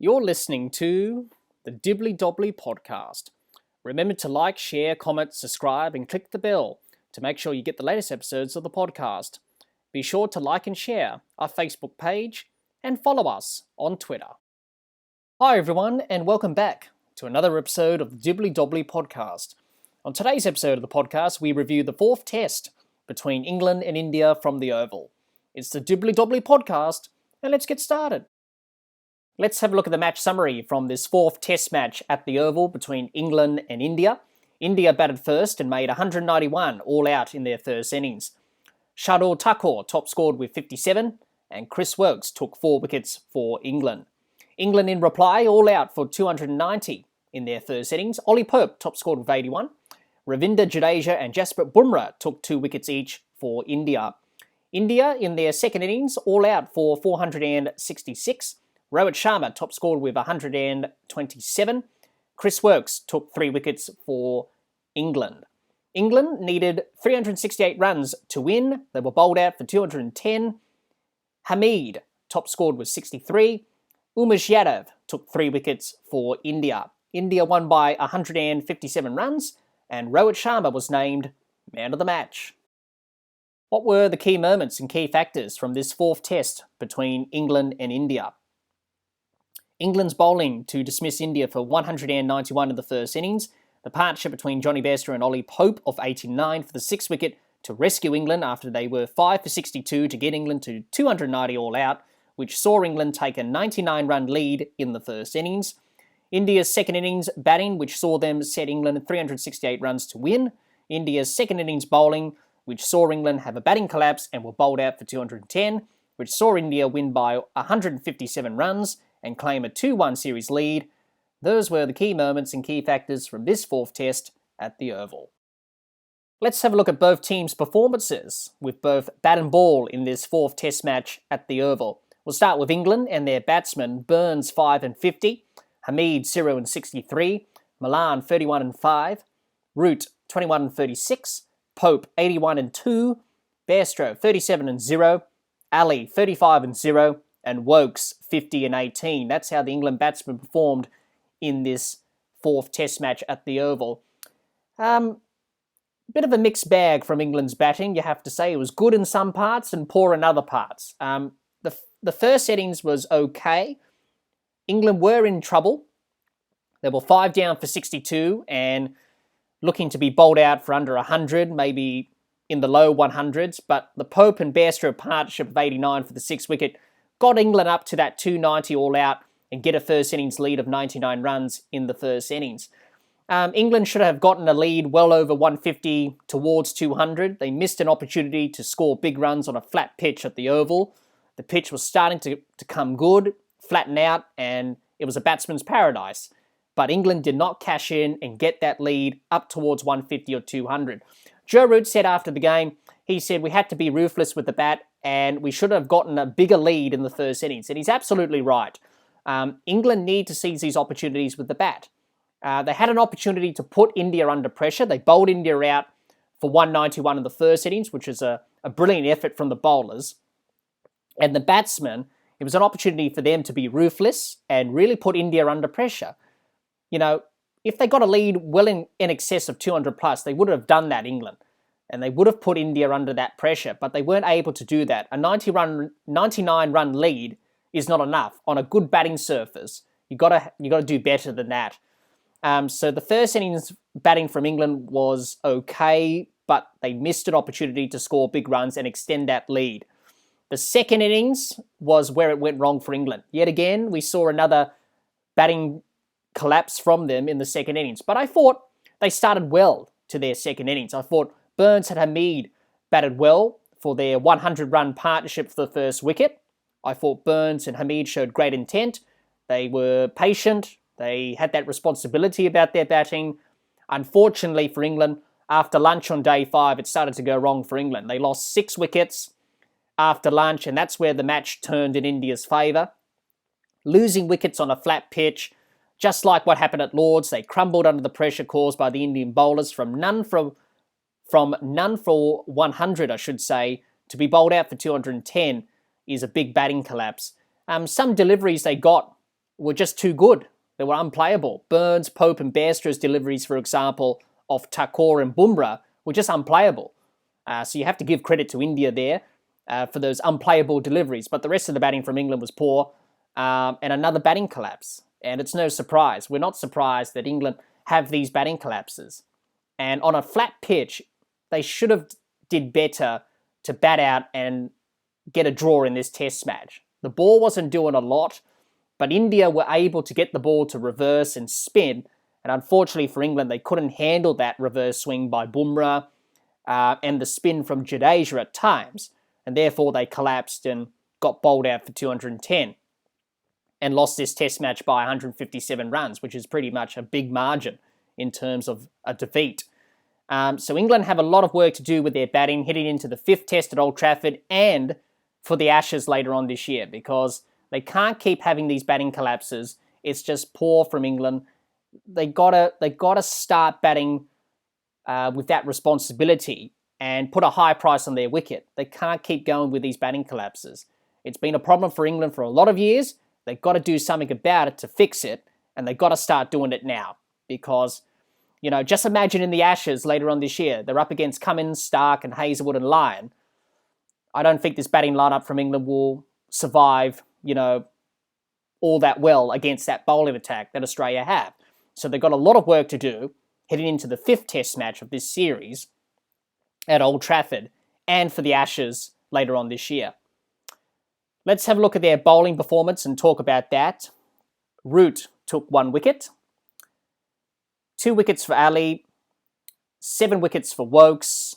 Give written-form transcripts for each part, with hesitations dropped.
You're listening to the Dibbly Dobbly Podcast. Remember to like, share, comment, subscribe, and click the bell to make sure you get the latest episodes of the podcast. Be sure to like and share our Facebook page and follow us on Twitter. Hi everyone, and welcome back to another episode of the Dibbly Dobbly Podcast. On today's episode of the podcast, we review the fourth test between England and India from the Oval. It's the Dibbly Dobbly Podcast, and let's get started. Let's have a look at the match summary from this fourth test match at the Oval between England and India. India batted first and made 191 all out in their first innings. Shardul Thakur top scored with 57 and Chris Woakes took 4 wickets for England. England in reply all out for 290 in their first innings. Ollie Pope top scored with 81. Ravinder Jadeja and Jasprit Bumrah took 2 wickets each for India. India in their second innings all out for 466. Rohit Sharma top scored with 127. Chris Woakes took 3 wickets for England. England needed 368 runs to win. They were bowled out for 210. Hamid top scored with 63. Umesh Yadav took 3 wickets for India. India won by 157 runs, and Rohit Sharma was named man of the match. What were the key moments and key factors from this fourth test between England and India? England's bowling to dismiss India for 191 in the first innings. The partnership between Johnny Bairstow and Ollie Pope of 89 for the 6th wicket to rescue England after they were 5 for 62 to get England to 290 all out, which saw England take a 99-run lead in the first innings. India's second innings batting, which saw them set England 368 runs to win. India's second innings bowling, which saw England have a batting collapse and were bowled out for 210, which saw India win by 157 runs and claim a 2-1 series lead. Those were the key moments and key factors from this fourth test at the Oval. Let's have a look at both teams' performances with both bat and ball in this fourth test match at the Oval. We'll start with England and their batsmen Burns 5 and 50, Hamid 0 and 63, Malan 31 and 5, Root 21 and 36, Pope 81 and 2, Bairstow 37 and 0, Ali 35 and 0, and Woakes 50 and 18. That's how the England batsmen performed in this fourth test match at the Oval. Bit of a mixed bag from England's batting, you have to say. It was good in some parts and poor in other parts. The first innings was okay. England were in trouble. They were 5 down for 62 and looking to be bowled out for under 100, maybe in the low 100s. But the Pope and Bairstow partnership of 89 for the 6th wicket got England up to that 290 all out and get a first innings lead of 99 runs in the first innings. England should have gotten a lead well over 150 towards 200. They missed an opportunity to score big runs on a flat pitch at the Oval. The pitch was starting to come good, flatten out, and it was a batsman's paradise. But England did not cash in and get that lead up towards 150 or 200. Joe Root said after the game, he said we had to be ruthless with the bat and we should have gotten a bigger lead in the first innings. And he's absolutely right. England need to seize these opportunities with the bat. They had an opportunity to put India under pressure. They bowled India out for 191 in the first innings, which is a brilliant effort from the bowlers. And the batsmen, it was an opportunity for them to be ruthless and really put India under pressure. You know, if they got a lead well in excess of 200 plus, they would have done that, England. And they would have put India under that pressure, but they weren't able to do that. A 99-run lead is not enough. On a good batting surface, you got to do better than that. So the first innings batting from England was okay, but they missed an opportunity to score big runs and extend that lead. The second innings was where it went wrong for England. Yet again, we saw another batting collapse from them in the second innings. But I thought they started well to their second innings. I thought Burns and Hamid batted well for their 100-run partnership for the first wicket. I thought Burns and Hamid showed great intent. They were patient. They had that responsibility about their batting. Unfortunately for England, after lunch on day 5, it started to go wrong for England. They lost 6 wickets after lunch, and that's where the match turned in India's favour. Losing wickets on a flat pitch, just like what happened at Lords, they crumbled under the pressure caused by the Indian bowlers from none for 100, I should say, to be bowled out for 210 is a big batting collapse. Some deliveries they got were just too good. They were unplayable. Burns, Pope and Bairstow's deliveries, for example, of Thakur and Bumrah were just unplayable. So you have to give credit to India there for those unplayable deliveries. But the rest of the batting from England was poor, and another batting collapse. And it's no surprise. We're not surprised that England have these batting collapses. And on a flat pitch, they should have did better to bat out and get a draw in this test match. The ball wasn't doing a lot, but India were able to get the ball to reverse and spin. And unfortunately for England, they couldn't handle that reverse swing by Bumrah and the spin from Jadeja at times. And therefore they collapsed and got bowled out for 210 and lost this test match by 157 runs, which is pretty much a big margin in terms of a defeat. So England have a lot of work to do with their batting heading into the 5th test at Old Trafford and for the Ashes later on this year, because they can't keep having these batting collapses. It's just poor from England. They gotta start batting with that responsibility and put a high price on their wicket. They can't keep going with these batting collapses. It's been a problem for England for a lot of years. They've got to do something about it to fix it, and they've got to start doing it now because, just imagine in the Ashes later on this year, they're up against Cummins, Stark, and Hazlewood and Lyon. I don't think this batting lineup from England will survive, all that well against that bowling attack that Australia have. So they've got a lot of work to do heading into the 5th test match of this series at Old Trafford and for the Ashes later on this year. Let's have a look at their bowling performance and talk about that. Root took 1 wicket. 2 wickets for Ali. 7 wickets for Wokes.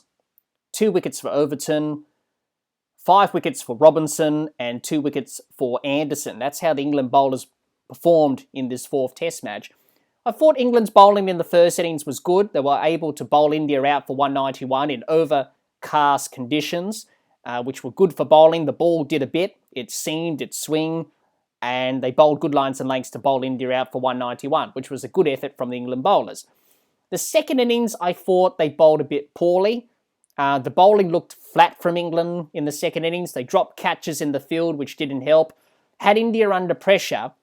2 wickets for Overton. 5 wickets for Robinson and 2 wickets for Anderson. That's how the England bowlers performed in this 4th test match. I thought England's bowling in the first innings was good. They were able to bowl India out for 191 in overcast conditions, which were good for bowling. The ball did a bit. It seamed, it swung, and they bowled good lines and lengths to bowl India out for 191, which was a good effort from the England bowlers. The second innings, I thought they bowled a bit poorly. The bowling looked flat from England in the second innings. They dropped catches in the field, which didn't help. Had India under pressure.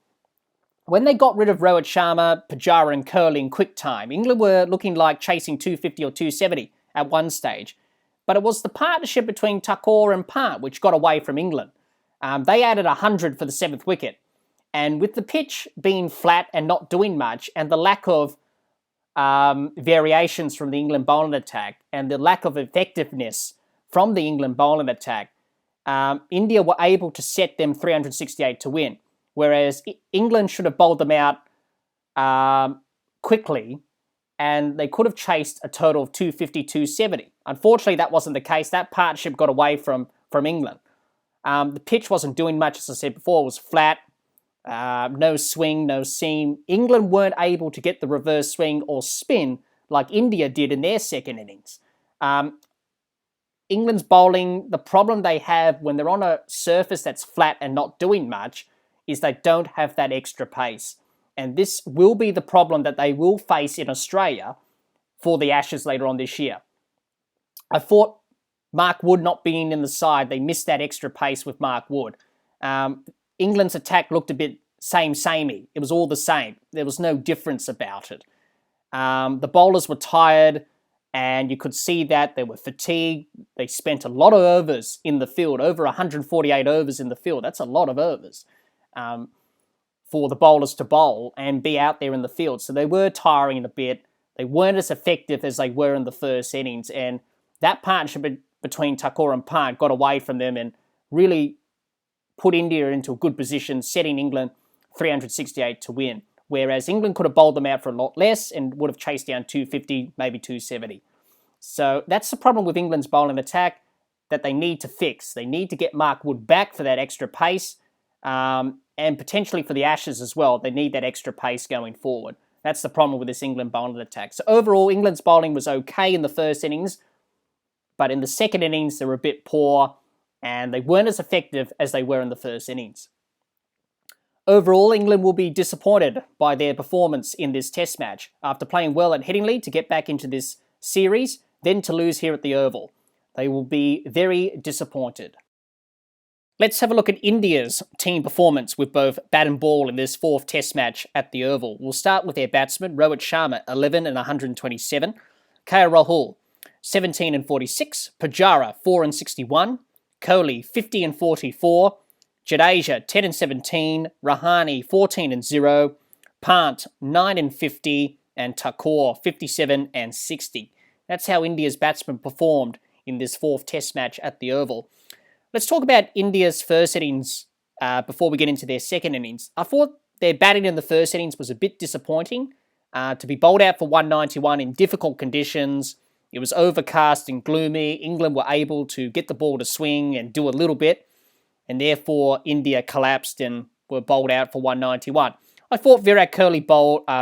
When they got rid of Rohit Sharma, Pujara and Kohli in quick time, England were looking like chasing 250 or 270 at one stage. But it was the partnership between Thakur and Pant which got away from England. They added 100 for the 7th wicket. And with the pitch being flat and not doing much, and the lack of variations from the England bowling attack, and the lack of effectiveness from the England bowling attack, India were able to set them 368 to win. Whereas England should have bowled them out quickly, and they could have chased a total of 250, 270. Unfortunately, that wasn't the case. That partnership got away from England. The pitch wasn't doing much, as I said before. It was flat, no swing, no seam. England weren't able to get the reverse swing or spin like India did in their second innings. England's bowling, the problem they have when they're on a surface that's flat and not doing much is they don't have that extra pace. And this will be the problem that they will face in Australia for the Ashes later on this year. I thought Mark Wood not being in the side, they missed that extra pace with Mark Wood. England's attack looked a bit samey. It was all the same. There was no difference about it. The bowlers were tired, and you could see that they were fatigued. They spent a lot of overs in the field, over 148 overs in the field. That's a lot of overs for the bowlers to bowl and be out there in the field. So they were tiring a bit. They weren't as effective as they were in the first innings, and that partnership between Thakur and Pant got away from them and really put India into a good position, setting England 368 to win. Whereas England could have bowled them out for a lot less and would have chased down 250, maybe 270. So that's the problem with England's bowling attack that they need to fix. They need to get Mark Wood back for that extra pace, and potentially for the Ashes as well. They need that extra pace going forward. That's the problem with this England bowling attack. So overall, England's bowling was okay in the first innings, but in the second innings, they were a bit poor, and they weren't as effective as they were in the first innings. Overall, England will be disappointed by their performance in this test match after playing well at Headingley to get back into this series, then to lose here at the Oval. They will be very disappointed. Let's have a look at India's team performance with both bat and ball in this fourth test match at the Oval. We'll start with their batsmen, Rohit Sharma, 11 and 127, KL Rahul, 17 and 46, Pujara, 4 and 61, Kohli, 50 and 44, Jadeja, 10 and 17, Rahane, 14 and 0, Pant, 9 and 50, and Thakur, 57 and 60. That's how India's batsmen performed in this fourth test match at the Oval. Let's talk about India's first innings before we get into their second innings. I thought their batting in the first innings was a bit disappointing. To be bowled out for 191 in difficult conditions, it was overcast and gloomy. England were able to get the ball to swing and do a little bit, and therefore India collapsed and were bowled out for 191. I thought Virat Kohli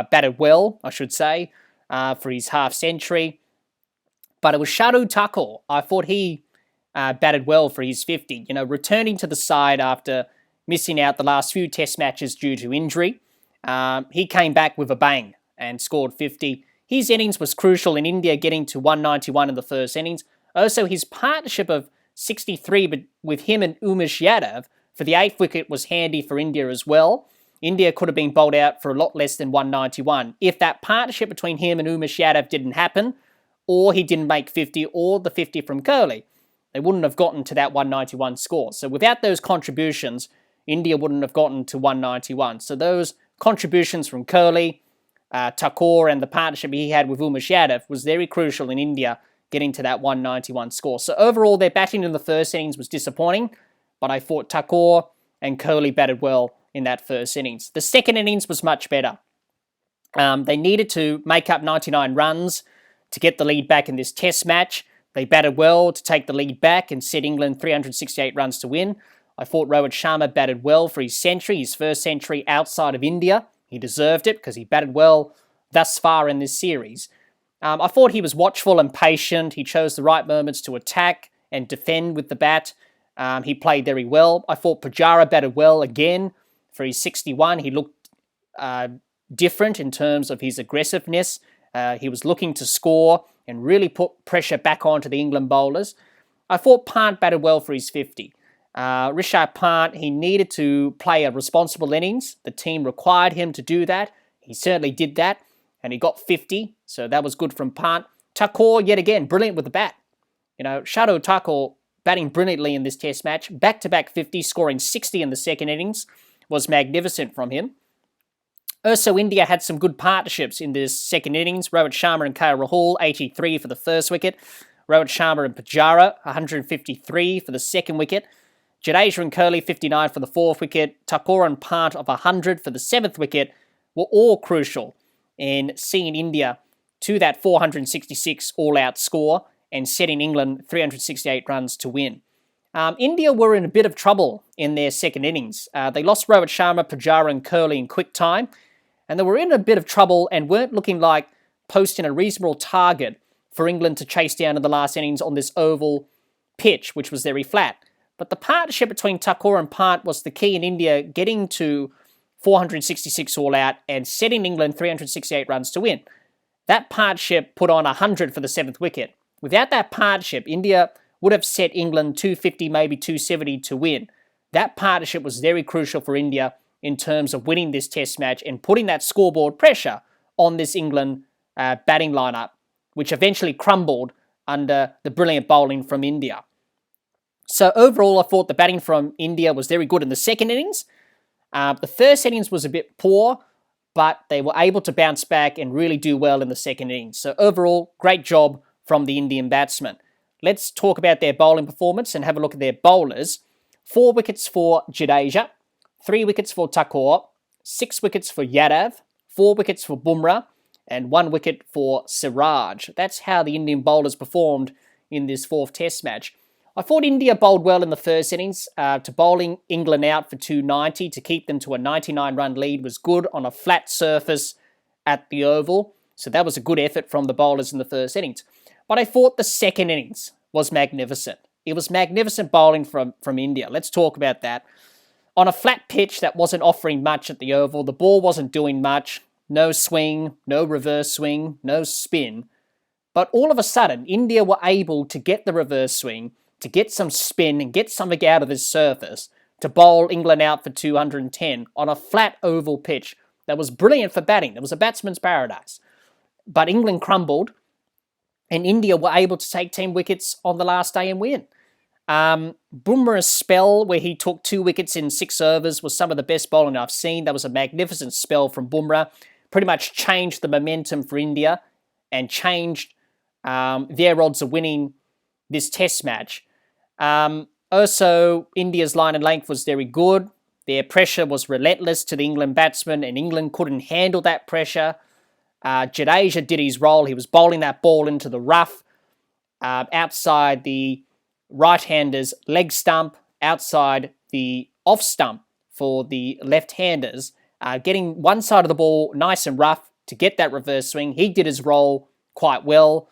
batted well, I should say, for his half century, but it was Shardul Thakur. I thought he batted well for his 50. Returning to the side after missing out the last few test matches due to injury, he came back with a bang and scored 50. His innings was crucial in India getting to 191 in the first innings. Also, his partnership of 63 with him and Umesh Yadav for the 8th wicket was handy for India as well. India could have been bowled out for a lot less than 191 if that partnership between him and Umesh Yadav didn't happen, or he didn't make 50, or the 50 from Kohli. They wouldn't have gotten to that 191 score. So without those contributions, India wouldn't have gotten to 191. So those contributions from Kohli, Thakur, and the partnership he had with Umesh Yadav was very crucial in India getting to that 191 score. So overall, their batting in the first innings was disappointing, but I thought Thakur and Kohli batted well in that first innings. The second innings was much better. They needed to make up 99 runs to get the lead back in this test match. They batted well to take the lead back and set England 368 runs to win. I thought Rohit Sharma batted well for his century, his first century outside of India. He deserved it because he batted well thus far in this series. I thought he was watchful and patient. He chose the right moments to attack and defend with the bat. He played very well. I thought Pujara batted well again for his 61. He looked different in terms of his aggressiveness. He was looking to score and really put pressure back onto the England bowlers. I thought Pant batted well for his 50. Rishabh Pant, he needed to play a responsible innings. The team required him to do that. He certainly did that, and he got 50, so that was good from Pant. Thakur, yet again, brilliant with the bat. Shardul Thakur batting brilliantly in this test match. Back-to-back 50, scoring 60 in the second innings was magnificent from him. Also, India had some good partnerships in this second innings. Rohit Sharma and KL Rahul, 83 for the first wicket. Rohit Sharma and Pujara, 153 for the second wicket. Jadeja and Kohli, 59 for the fourth wicket. Thakur and Pant of 100 for the seventh wicket were all crucial in seeing India to that 466 all-out score and setting England 368 runs to win. India were in a bit of trouble in their second innings. They lost Rohit Sharma, Pujara and Kohli in quick time, and they were in a bit of trouble and weren't looking like posting a reasonable target for England to chase down in the last innings on this oval pitch, which was very flat. But the partnership between Thakur and Pant was the key in India getting to 466 all out and setting England 368 runs to win. That partnership put on 100 for the seventh wicket. Without that partnership, India would have set England 250, maybe 270 to win. That partnership was very crucial for India in terms of winning this test match and putting that scoreboard pressure on this England batting lineup, which eventually crumbled under the brilliant bowling from India. So overall, I thought the batting from India was very good in the second innings. The first innings was a bit poor, but they were able to bounce back and really do well in the second innings. So overall, great job from the Indian batsmen. Let's talk about their bowling performance and have a look at their bowlers. 4 wickets for Jadeja, 3 wickets for Thakur, 6 wickets for Yadav, 4 wickets for Bumrah, and 1 wicket for Siraj. That's how the Indian bowlers performed in this fourth test match. I thought India bowled well in the first innings. To bowling England out for 290 to keep them to a 99-run lead was good on a flat surface at the Oval. So that was a good effort from the bowlers in the first innings. But I thought the second innings was magnificent. It was magnificent bowling from India. Let's talk about that. On a flat pitch that wasn't offering much at the Oval, the ball wasn't doing much. No swing, no reverse swing, no spin. But all of a sudden, India were able to get the reverse swing, to get some spin and get something out of this surface to bowl England out for 210 on a flat oval pitch that was brilliant for batting. It was a batsman's paradise. But England crumbled, and India were able to take 10 wickets on the last day and win. Bumrah's spell, where he took 2 wickets in 6 overs, was some of the best bowling I've seen. That was a magnificent spell from Bumrah. Pretty much changed the momentum for India and changed their odds of winning this test match. Also, India's line and length was very good. Their pressure was relentless to the England batsmen, and England couldn't handle that pressure. Jadeja did his role. He was bowling that ball into the rough, outside the right-hander's leg stump, outside the off stump for the left-handers, getting one side of the ball nice and rough to get that reverse swing. He did his role quite well.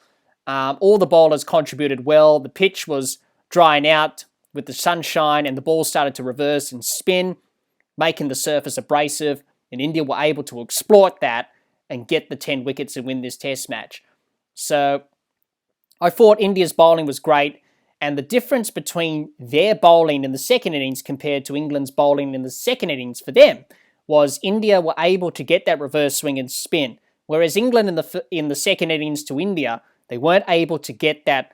All the bowlers contributed well. The pitch was drying out with the sunshine, and the ball started to reverse and spin, making the surface abrasive, and India were able to exploit that and get the 10 wickets and win this test match. So I thought India's bowling was great, and the difference between their bowling in the second innings compared to England's bowling in the second innings for them was India were able to get that reverse swing and spin, whereas England in the second innings to India, they weren't able to get that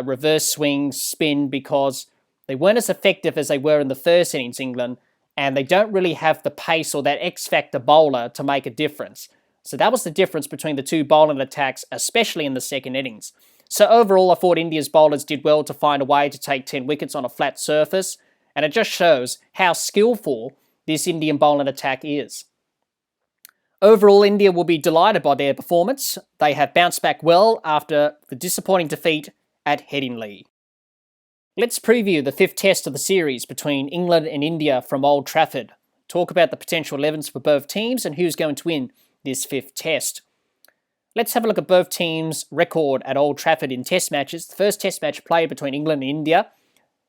reverse swing spin because they weren't as effective as they were in the first innings, England, and they don't really have the pace or that X-factor bowler to make a difference. So that was the difference between the two bowling attacks, especially in the second innings. So overall, I thought India's bowlers did well to find a way to take 10 wickets on a flat surface, and it just shows how skillful this Indian bowling attack is. Overall, India will be delighted by their performance. They have bounced back well after the disappointing defeat at Headingley. Let's preview the 5th test of the series between England and India from Old Trafford. Talk about the potential 11s for both teams and who's going to win this 5th test. Let's have a look at both teams' record at Old Trafford in test matches. The first test match played between England and India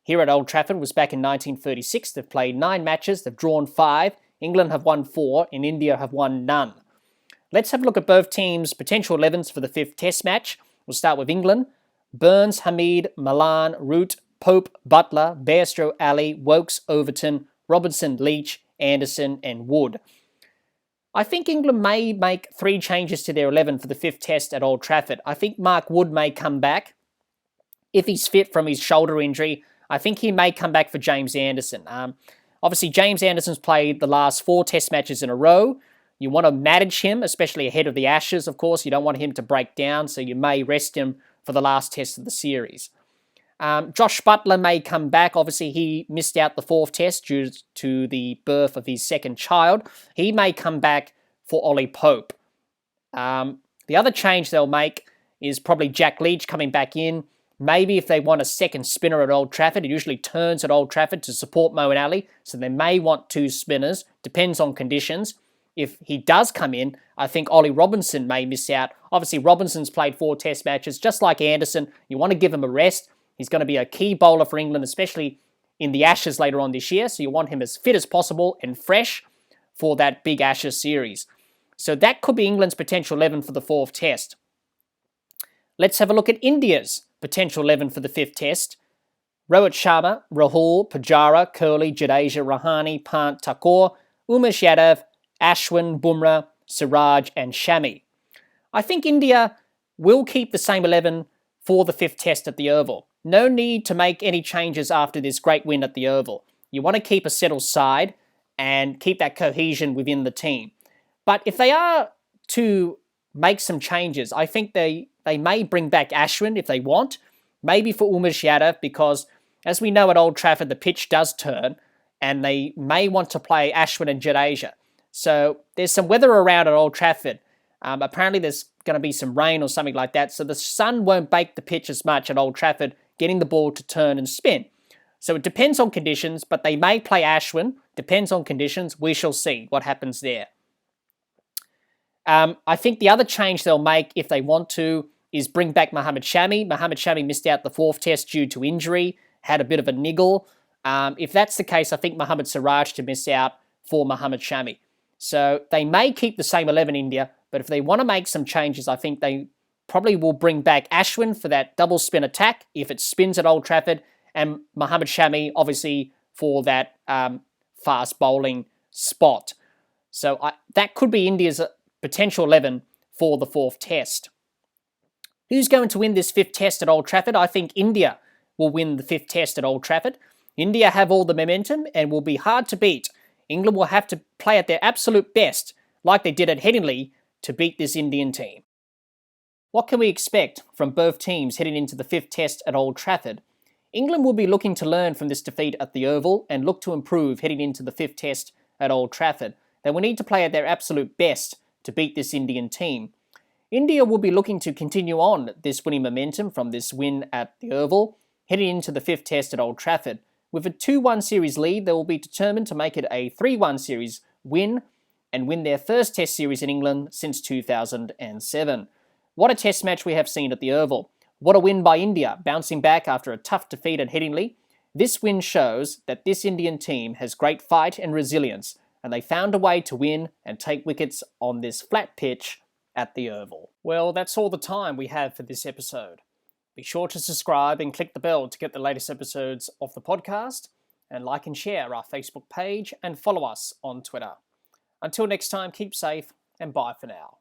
here at Old Trafford was back in 1936. They've played 9 matches, they've drawn 5. England have won 4 and India have won none. Let's have a look at both teams' potential 11s for the 5th test match. We'll start with England. Burns, Hamid, Malan, Root, Pope, Butler, Bairstow, Ali, Wokes, Overton, Robinson, Leach, Anderson and Wood. I think England may make 3 changes to their 11 for the 5th test at Old Trafford. I think Mark Wood may come back. If he's fit from his shoulder injury, I think he may come back for James Anderson. Obviously, James Anderson's played the last 4 test matches in a row. You want to manage him, especially ahead of the Ashes, of course. You don't want him to break down, so you may rest him for the last test of the series. Josh Butler may come back. Obviously, he missed out the 4th test due to the birth of his second child. He may come back for Ollie Pope. The other change they'll make is probably Jack Leach coming back in. Maybe if they want a second spinner at Old Trafford, it usually turns at Old Trafford to support Moeen Ali, so they may want 2 spinners. Depends on conditions. If he does come in, I think Ollie Robinson may miss out. Obviously, Robinson's played 4 test matches, just like Anderson. You want to give him a rest. He's going to be a key bowler for England, especially in the Ashes later on this year. So you want him as fit as possible and fresh for that big Ashes series. So that could be England's potential 11 for the 4th test. Let's have a look at India's potential 11 for the 5th test. Rohit Sharma, Rahul, Pujara, Kohli, Jadeja, Rahane, Pant, Thakur, Umesh Yadav, Ashwin, Bumrah, Siraj and Shami. I think India will keep the same 11 for the 5th test at the Oval. No need to make any changes after this great win at the Oval. You want to keep a settled side and keep that cohesion within the team. But if they are to make some changes, I think they may bring back Ashwin if they want. Maybe for Umesh Yadav, because as we know at Old Trafford, the pitch does turn and they may want to play Ashwin and Jadeja. So there's some weather around at Old Trafford. Apparently there's going to be some rain or something like that, so the sun won't bake the pitch as much at Old Trafford, getting the ball to turn and spin. So it depends on conditions, but they may play Ashwin. Depends on conditions. We shall see what happens there. I think the other change they'll make, if they want to, is bring back Mohammad Shami. Mohammad Shami missed out the 4th test due to injury, had a bit of a niggle. If that's the case, I think Mohammad Siraj to miss out for Mohammad Shami. So they may keep the same 11 India, but if they want to make some changes, I think they probably will bring back Ashwin for that double spin attack if it spins at Old Trafford, and Mohammad Shami, obviously, for that fast bowling spot. So that could be India's potential 11 for the 4th test. Who's going to win this 5th test at Old Trafford? I think India will win the 5th test at Old Trafford. India have all the momentum and will be hard to beat. England will have to play at their absolute best, like they did at Headingley, to beat this Indian team. What can we expect from both teams heading into the 5th test at Old Trafford? England will be looking to learn from this defeat at the Oval and look to improve heading into the 5th test at Old Trafford. They will need to play at their absolute best to beat this Indian team. India will be looking to continue on this winning momentum from this win at the Oval, heading into the 5th test at Old Trafford. With a 2-1 series lead, they will be determined to make it a 3-1 series win and win their first test series in England since 2007. What a test match we have seen at the Oval. What a win by India, bouncing back after a tough defeat at Headingley. This win shows that this Indian team has great fight and resilience, and they found a way to win and take wickets on this flat pitch at the Oval. Well, that's all the time we have for this episode. Be sure to subscribe and click the bell to get the latest episodes of the podcast, and like and share our Facebook page and follow us on Twitter. Until next time, keep safe and bye for now.